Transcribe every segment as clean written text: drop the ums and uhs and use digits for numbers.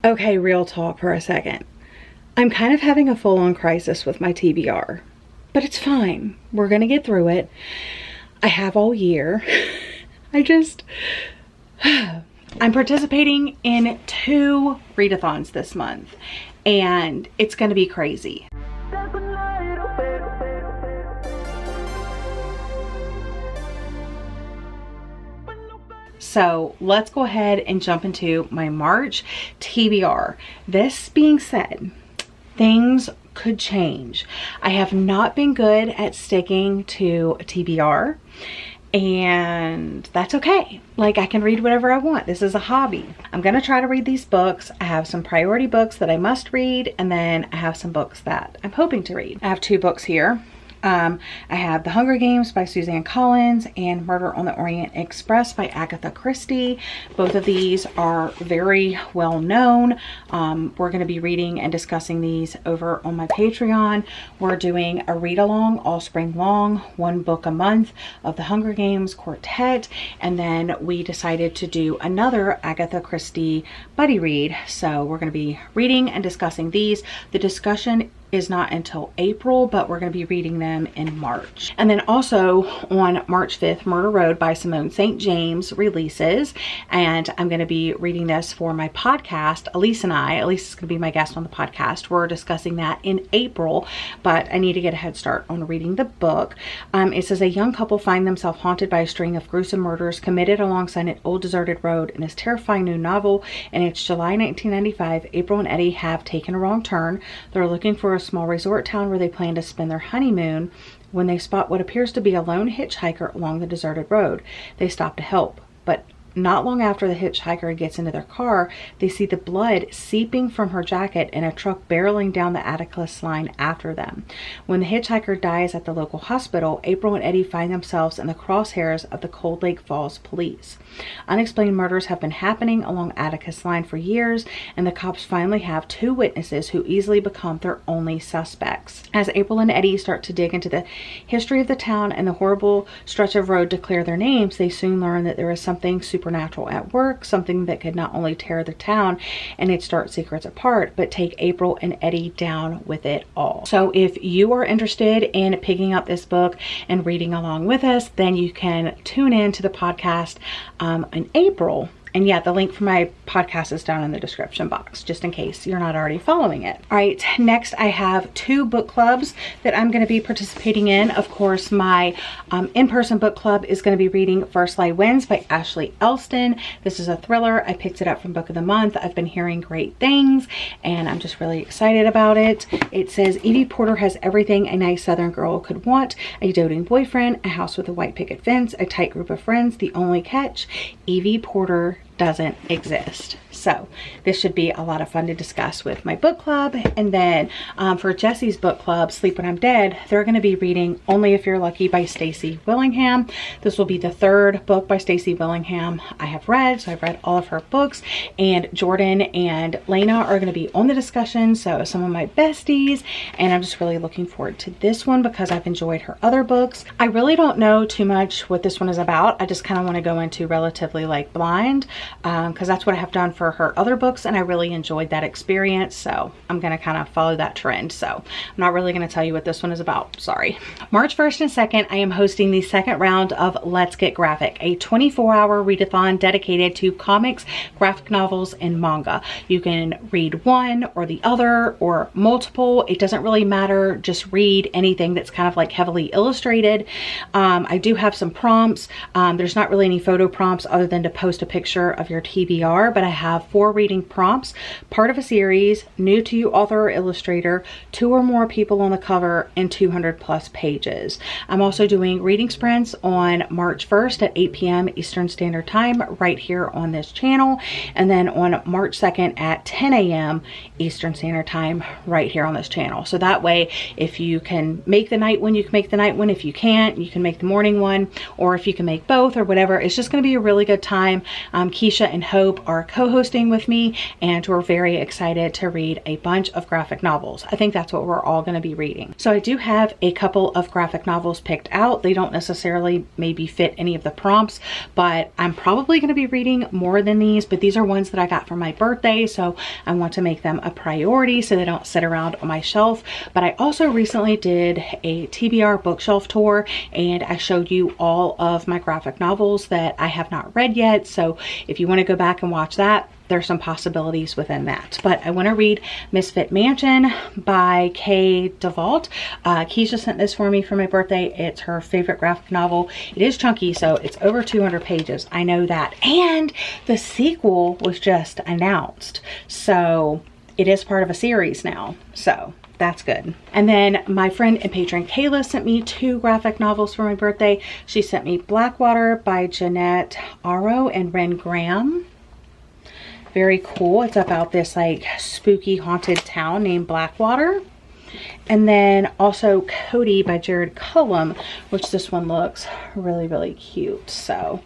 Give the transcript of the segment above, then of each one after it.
Okay, real talk for a second. I'm kind of having a full-on crisis with my TBR, but it's fine. We're gonna get through it. I have all year. I'm participating in 2 readathons this month, and it's gonna be crazy. So let's go ahead and jump into my March TBR. This being said, things could change. I have not been good at sticking to a TBR, and that's okay. Like, I can read whatever I want. This is a hobby. I'm gonna try to read these books. I have some priority books that I must read, and then I have some books that I'm hoping to read. I have 2 books here. I have The Hunger Games by Suzanne Collins and Murder on the Orient Express by Agatha Christie. Both of these are very well known. We're going to be reading and discussing these over on my Patreon. We're doing a read along all spring long, 1 book a month of the Hunger Games quartet, and then we decided to do another Agatha Christie buddy read. So we're going to be reading and discussing these. The discussion is not until April, but we're going to be reading them in March. And then also on March 5th, Murder Road by Simone St. James releases, and I'm going to be reading this for my podcast. Elise and I, Elise is going to be my guest on the podcast. We're discussing that in April, but I need to get a head start on reading the book. It says a young couple find themselves haunted by a string of gruesome murders committed alongside an old deserted road in this terrifying new novel. And it's July 1995. April and Eddie have taken a wrong turn. They're looking for a small resort town where they plan to spend their honeymoon when they spot what appears to be a lone hitchhiker along the deserted road. They stop to help, but not long after the hitchhiker gets into their car, they see the blood seeping from her jacket and a truck barreling down the Atticus line after them. When the hitchhiker dies at the local hospital, April and Eddie find themselves in the crosshairs of the Cold Lake Falls police. Unexplained murders have been happening along Atticus line for years, and the cops finally have 2 witnesses who easily become their only suspects. As April and Eddie start to dig into the history of the town and the horrible stretch of road to clear their names, they soon learn that there is something supernatural at work, something that could not only tear the town and its dark secrets apart, but take April and Eddie down with it all. So if you are interested in picking up this book and reading along with us, then you can tune in to the podcast in April. And yeah, the link for my podcast is down in the description box, just in case you're not already following it. All right, next I have 2 book clubs that I'm going to be participating in. Of course, my in-person book club is going to be reading First Lie Wins by Ashley Elston. This is a thriller. I picked it up from Book of the Month. I've been hearing great things, and I'm just really excited about it. It says, Evie Porter has everything a nice Southern girl could want: a doting boyfriend, a house with a white picket fence, a tight group of friends. The only catch, Evie Porter doesn't exist. So this should be a lot of fun to discuss with my book club. And then for Jesse's book club, Sleep When I'm Dead, they're going to be reading Only If You're Lucky by Stacey Willingham. This will be the 3rd book by Stacey Willingham I have read. So I've read all of her books, and Jordan and Lena are going to be on the discussion. So some of my besties, and I'm just really looking forward to this one because I've enjoyed her other books. I really don't know too much what this one is about. I just kind of want to go into relatively like blind, because that's what I have done for her other books, and I really enjoyed that experience. So I'm going to kind of follow that trend. So I'm not really going to tell you what this one is about. Sorry. March 1st and 2nd, I am hosting the 2nd round of Let's Get Graphic, a 24-hour readathon dedicated to comics, graphic novels, and manga. You can read one or the other or multiple. It doesn't really matter. Just read anything that's kind of like heavily illustrated. I do have some prompts. There's not really any photo prompts other than to post a picture of your TBR, but I have 4 reading prompts, part of a series, new to you author or illustrator, 2 or more people on the cover, and 200+ pages. I'm also doing reading sprints on March 1st at 8 p.m. Eastern Standard Time right here on this channel, and then on March 2nd at 10 a.m. Eastern Standard Time right here on this channel. So that way, if you can make the night one, you can make the night one. If you can't, you can make the morning one, or if you can make both or whatever. It's just going to be a really good time. Keisha and Hope are co-hosts co-hosting with me, and we're very excited to read a bunch of graphic novels. I think that's what we're all going to be reading. So I do have a couple of graphic novels picked out. They don't necessarily maybe fit any of the prompts, but I'm probably going to be reading more than these, but these are ones that I got for my birthday, so I want to make them a priority so they don't sit around on my shelf. But I also recently did a TBR bookshelf tour, and I showed you all of my graphic novels that I have not read yet. So if you want to go back and watch that, there's some possibilities within that. But I want to read Misfit Mansion by 𝒂𝒃. Keisha sent this for me for my birthday. It's her favorite graphic novel. It is chunky, so it's over 200 pages. I know that. And the sequel was just announced, so it is part of a series now. So that's good. And then my friend and patron Kayla sent me 2 graphic novels for my birthday. She sent me Blackwater by Jeanette Arrow and Ren Graham. Very cool. It's about this like spooky haunted town named Blackwater. And then also Cody by Jared Cullum, which this one looks really, really cute. So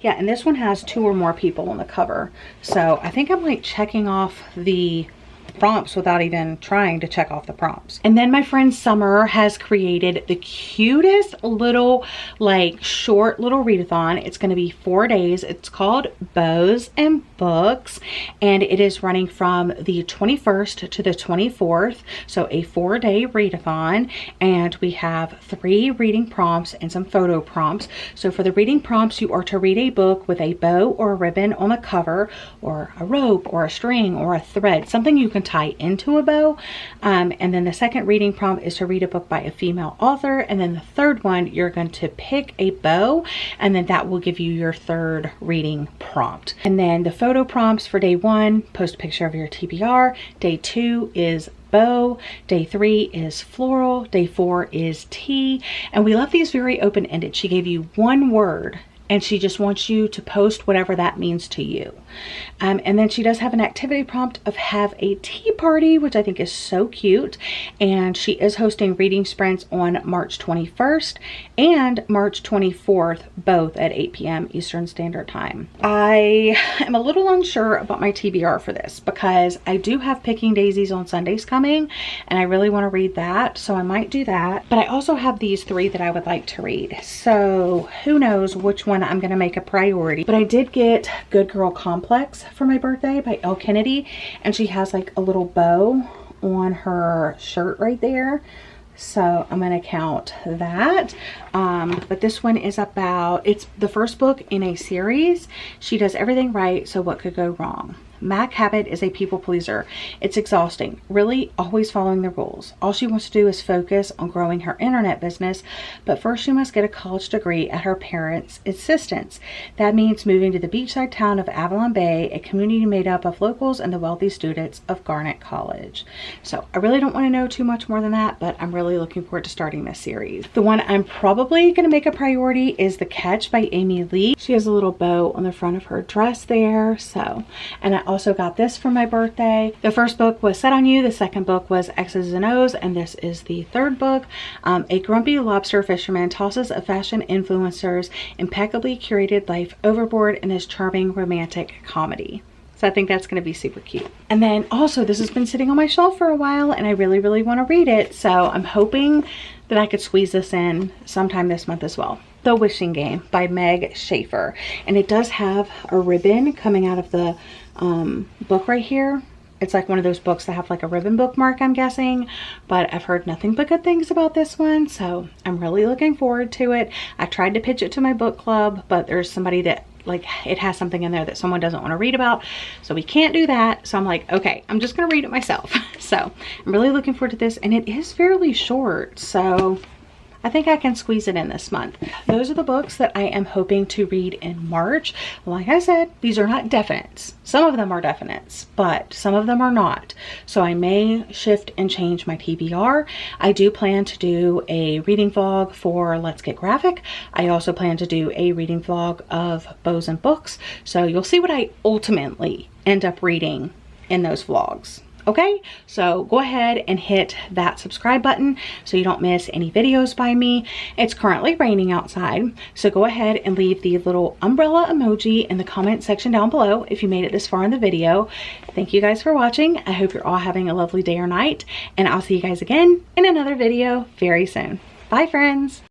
yeah, and this one has 2 or more people on the cover. So I think I'm like checking off the prompts without even trying to check off the prompts. And then my friend Summer has created the cutest little like short little readathon. It's going to be 4 days. It's called Bows and Books, and it is running from the 21st to the 24th, so a 4-day readathon. And we have 3 reading prompts and some photo prompts. So for the reading prompts, you are to read a book with a bow or a ribbon on the cover, or a rope or a string or a thread, something you can tie into a bow. And then the second reading prompt is to read a book by a female author. And then the third one, you're going to pick a bow, and then that will give you your 3rd reading prompt. And then the photo prompts for day 1, post a picture of your TBR. Day 2 is bow. Day 3 is floral. Day 4 is tea. And we left these very open-ended. She gave you 1 word, and she just wants you to post whatever that means to you. And then she does have an activity prompt of have a tea party, which I think is so cute. And she is hosting reading sprints on March 21st and March 24th, both at 8 p.m. Eastern Standard Time. I am a little unsure about my TBR for this because I do have Picking Daisies on Sundays coming, and I really want to read that, so I might do that. But I also have these 3 that I would like to read, so who knows which one I'm going to make a priority. But I did get Good Girl Complex for my birthday by Elle Kennedy, and she has like a little bow on her shirt right there, so I'm going to count that. But this one is about, it's the first book in a series. She does everything right, so what could go wrong? Mac Habit is a people pleaser. It's exhausting, really always following the rules. All she wants to do is focus on growing her internet business, but first she must get a college degree at her parents' insistence. That means moving to the beachside town of Avalon Bay, a community made up of locals and the wealthy students of Garnet College. So I really don't want to know too much more than that, but I'm really looking forward to starting this series. The one I'm probably going to make a priority is The Catch by Amy Lee. She has a little bow on the front of her dress there. So, and I also got this for my birthday. The first book was Set on You, the second book was X's and O's, and this is the 3rd book. A grumpy lobster fisherman tosses a fashion influencer's impeccably curated life overboard in his charming romantic comedy. So I think that's going to be super cute. And then also, this has been sitting on my shelf for a while, and I really, really want to read it. So I'm hoping that I could squeeze this in sometime this month as well. The Wishing Game by Meg Schaefer. And it does have a ribbon coming out of the book right here. It's like one of those books that have like a ribbon bookmark, I'm guessing, but I've heard nothing but good things about this one, so I'm really looking forward to it. I tried to pitch it to my book club, but there's somebody that like it has something in there that someone doesn't want to read about, so we can't do that. So I'm like, okay, I'm just gonna read it myself. So I'm really looking forward to this, and it is fairly short, so I think I can squeeze it in this month. Those are the books that I am hoping to read in March. Like I said, these are not definites. Some of them are definites, but some of them are not. So I may shift and change my TBR. I do plan to do a reading vlog for Let's Get Graphic. I also plan to do a reading vlog of Bows and Books. So you'll see what I ultimately end up reading in those vlogs. Okay, so go ahead and hit that subscribe button so you don't miss any videos by me. It's currently raining outside, so go ahead and leave the little umbrella emoji in the comment section down below if you made it this far in the video. Thank you guys for watching. I hope you're all having a lovely day or night, and I'll see you guys again in another video very soon. Bye, friends.